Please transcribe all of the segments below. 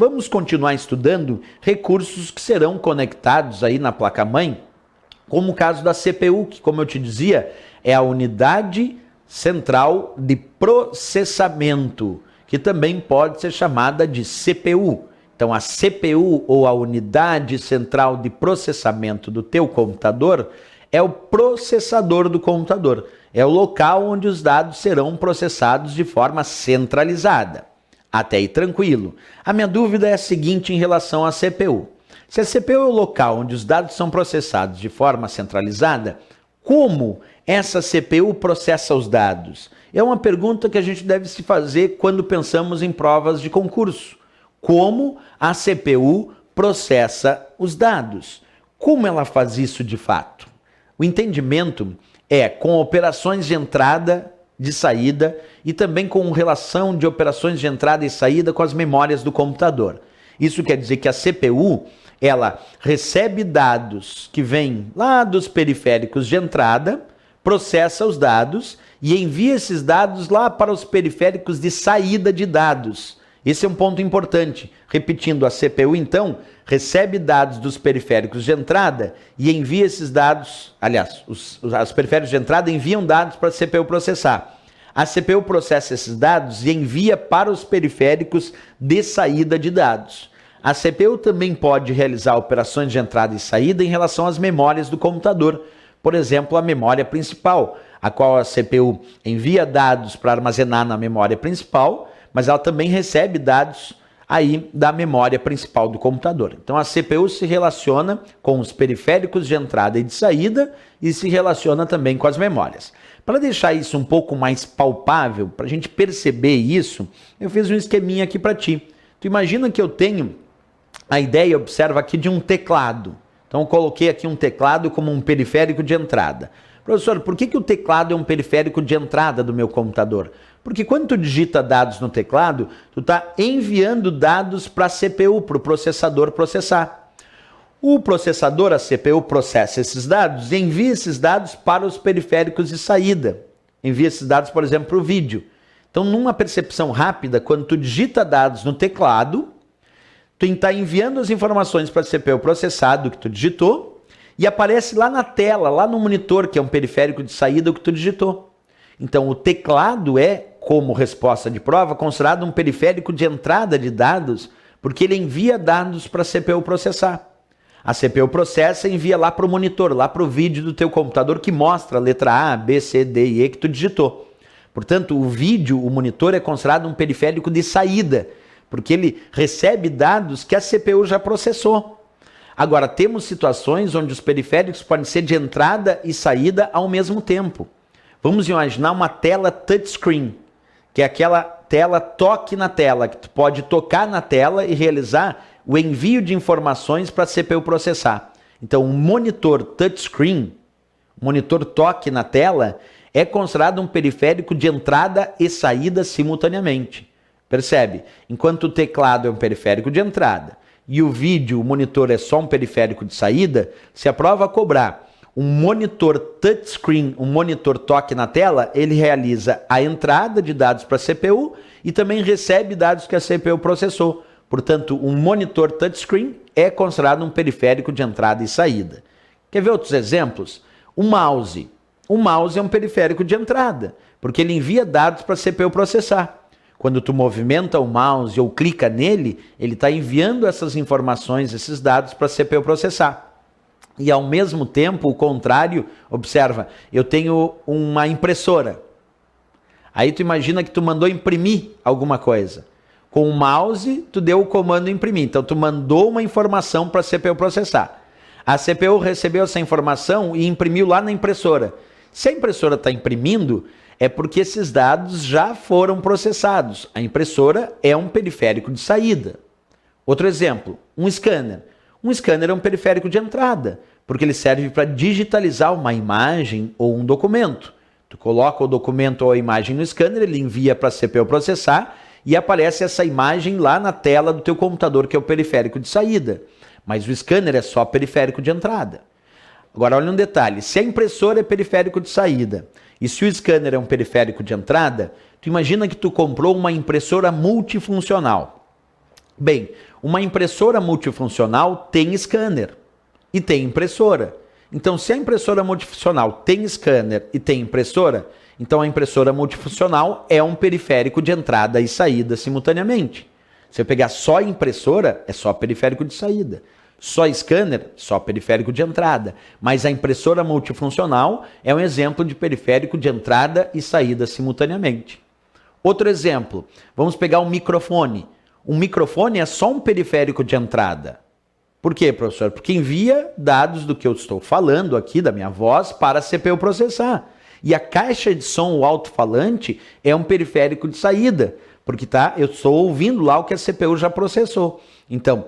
vamos continuar estudando recursos que serão conectados aí na placa-mãe, como o caso da CPU, que, como eu te dizia, é a unidade central de processamento, que também pode ser chamada de CPU. Então, a CPU, ou a unidade central de processamento do teu computador, é o processador do computador. É o local onde os dados serão processados de forma centralizada. Até aí tranquilo. A minha dúvida é a seguinte em relação à CPU. Se a CPU é o local onde os dados são processados de forma centralizada, como essa CPU processa os dados? É uma pergunta que a gente deve se fazer quando pensamos em provas de concurso. Como a CPU processa os dados? Como ela faz isso de fato? O entendimento é com operações de entrada, de saída e também com relação de operações de entrada e saída com as memórias do computador. Isso quer dizer que a CPU, ela recebe dados que vêm lá dos periféricos de entrada, processa os dados e envia esses dados lá para os periféricos de saída de dados. Esse é um ponto importante. Repetindo, a CPU, então, recebe dados dos periféricos de entrada e envia esses dados, aliás, os periféricos de entrada enviam dados para a CPU processar. A CPU processa esses dados e envia para os periféricos de saída de dados. A CPU também pode realizar operações de entrada e saída em relação às memórias do computador. Por exemplo, a memória principal, a qual a CPU envia dados para armazenar na memória principal, mas ela também recebe dados aí da memória principal do computador. Então a CPU se relaciona com os periféricos de entrada e de saída e se relaciona também com as memórias. Para deixar isso um pouco mais palpável, para a gente perceber isso, eu fiz um esqueminha aqui para ti. Tu imagina que eu tenho a ideia, observa aqui, de um teclado. Então eu coloquei aqui um teclado como um periférico de entrada. Professor, por que o teclado é um periférico de entrada do meu computador? Porque quando tu digita dados no teclado, tu está enviando dados para a CPU, para o processador processar. O processador, a CPU, processa esses dados e envia esses dados para os periféricos de saída. Envia esses dados, por exemplo, para o vídeo. Então, numa percepção rápida, quando tu digita dados no teclado, tu está enviando as informações para a CPU processar do que tu digitou e aparece lá na tela, lá no monitor, que é um periférico de saída, o que tu digitou. Então, o teclado é, como resposta de prova, considerado um periférico de entrada de dados, porque ele envia dados para a CPU processar. A CPU processa e envia lá para o monitor, lá para o vídeo do teu computador que mostra a letra A, B, C, D e E que tu digitou. Portanto, o vídeo, o monitor é considerado um periférico de saída, porque ele recebe dados que a CPU já processou. Agora, temos situações onde os periféricos podem ser de entrada e saída ao mesmo tempo. Vamos imaginar uma tela touchscreen, que é aquela tela toque na tela, que tu pode tocar na tela e realizar o envio de informações para a CPU processar. Então, um monitor touchscreen, monitor toque na tela, é considerado um periférico de entrada e saída simultaneamente. Percebe? Enquanto o teclado é um periférico de entrada e o vídeo, o monitor é só um periférico de saída, se a prova cobrar um monitor touchscreen, um monitor toque na tela, ele realiza a entrada de dados para a CPU e também recebe dados que a CPU processou. Portanto, um monitor touchscreen é considerado um periférico de entrada e saída. Quer ver outros exemplos? O mouse. O mouse é um periférico de entrada, porque ele envia dados para a CPU processar. Quando tu movimenta o mouse ou clica nele, ele está enviando essas informações, esses dados para a CPU processar. E ao mesmo tempo, o contrário, observa, eu tenho uma impressora. Aí tu imagina que tu mandou imprimir alguma coisa. Com o mouse, tu deu o comando imprimir. Então, tu mandou uma informação para a CPU processar. A CPU recebeu essa informação e imprimiu lá na impressora. Se a impressora está imprimindo, é porque esses dados já foram processados. A impressora é um periférico de saída. Outro exemplo, um scanner. Um scanner é um periférico de entrada, porque ele serve para digitalizar uma imagem ou um documento. Tu coloca o documento ou a imagem no scanner, ele envia para a CPU processar e aparece essa imagem lá na tela do teu computador, que é o periférico de saída. Mas o scanner é só periférico de entrada. Agora, olha um detalhe. Se a impressora é periférico de saída e se o scanner é um periférico de entrada, tu imagina que tu comprou uma impressora multifuncional. Bem, uma impressora multifuncional tem scanner e tem impressora. Então, se a impressora multifuncional tem scanner e tem impressora, então a impressora multifuncional é um periférico de entrada e saída simultaneamente. Se eu pegar só impressora, é só periférico de saída. Só scanner, só periférico de entrada. Mas a impressora multifuncional é um exemplo de periférico de entrada e saída simultaneamente. Outro exemplo, vamos pegar um microfone. Um microfone é só um periférico de entrada. Por quê, professor? Porque envia dados do que eu estou falando aqui, da minha voz, para a CPU processar. E a caixa de som, o alto-falante, é um periférico de saída. Porque eu estou ouvindo lá o que a CPU já processou. Então,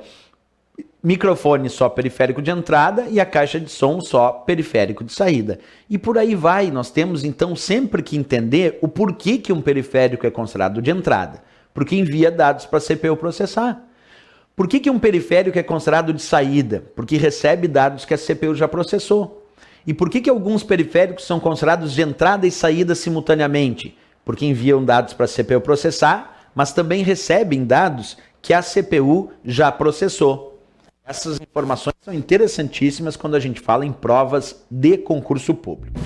microfone só periférico de entrada e a caixa de som só periférico de saída. E por aí vai. Nós temos, então, sempre que entender o porquê que um periférico é considerado de entrada. Porque envia dados para a CPU processar. Por que um periférico é considerado de saída? Porque recebe dados que a CPU já processou. E por que alguns periféricos são considerados de entrada e saída simultaneamente? Porque enviam dados para a CPU processar, mas também recebem dados que a CPU já processou. Essas informações são interessantíssimas quando a gente fala em provas de concurso público.